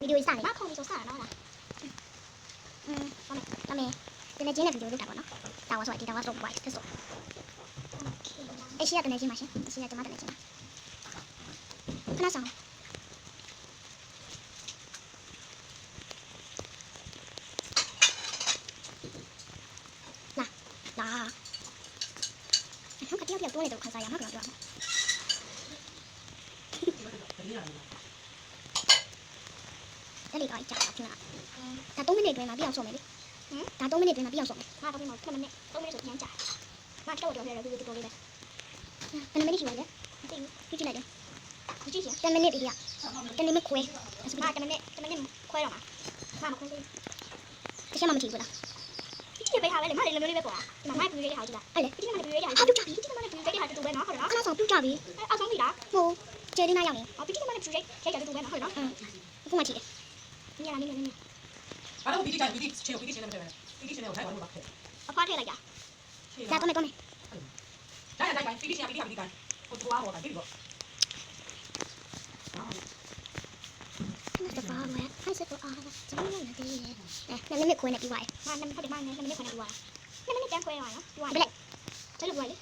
ဒီယိုစနေ ဘာခုံပြီးဆိုစားတာနော်လား ဒါမဲ့တနေ့ချင်းနဲ့ဗီဒီယိုလုပ်တာပေါ့နော်ဒါဝါဆိုဒီဒါဝါဆိုပွားတယ်ဆိုအဲ့ရှိရတနေ့ချင်းပါရှင်ရှိရကျမတနေ့ချင်းခဏဆောင်လာဟုတ်ကတယောက်တိုးနေတော့ခန်းစားရမှာကတော့ပြောမှာအဲ့ဒီတော့ကြာတော့ခင်ဗျာဒါ3မိနစ်အတွင်းမှာပြအောင်ဆုံးမယ်လေဒါ3မိနစ်အတွင်းမှာပြအောင်ဆုံးမယ် ငါတော့ပြီးမှ10မိနစ်3မိနစ်ဆိုပြန်ကြာငါတော့တော်ရတယ်ဒီတော်လေးပဲ ဘယ်မိနစ်ရှိပါလဲ မသိဘူး ကြည့်လိုက်တယ် မကြည့်ချင် 10မိနစ်ပြီဗျာ10မိနစ်ခွဲ ငါ10မိနစ်ခွဲတော့မှာငါမခွဲသေး တစ်ချက်မှမထီဘူးလား ဘူးဒီပေးထားပဲလေမလေးလိုမျိုးလေးပဲပေါ့ဒီမှာမိုက်ပြရေးထားကြည့်လား အဲ့လေ ဒီမှာပြရေးထား ဟာပြုတ်ကြပြီ ဒီမှာလည်းပြရေးထားတူပဲနော်ဟုတ်တယ်နော် ခဏဆောင်ပြုတ်ကြပြီ အောက်ဆုံးပြီလား ဟိုကျေဒီနာရောက်နေ အော်ဒီမှာလည်းပြရေးထားတူပဲနော်ဟုတ်တယ်နော် အခုမှထီတယ် ညလာနေနေ အားလုံးပြီးကြပြီးချင်းနဲ့မထည့်ပဲပြီးချင်းနဲ့ထိုင်ပါလို့ပါထည့် အဖွားထည့်လိုက်ကြ ဒါတော့မယ်တော့မယ် တိုင်းပြီးချင်းပြီးတိုင်းဟိုသွားဟောတာပြီးတော့ 那是八万，还是不啊？怎么样的？哎，那你没亏那1万？ ငါနမဟုတ်တယ်မငါနမနစ်ခွဲနေပြီွာနမနစ်ပြန်ခွဲရအောင်နော်ဒီွာ 不嘞， ကျလို့ွာလေ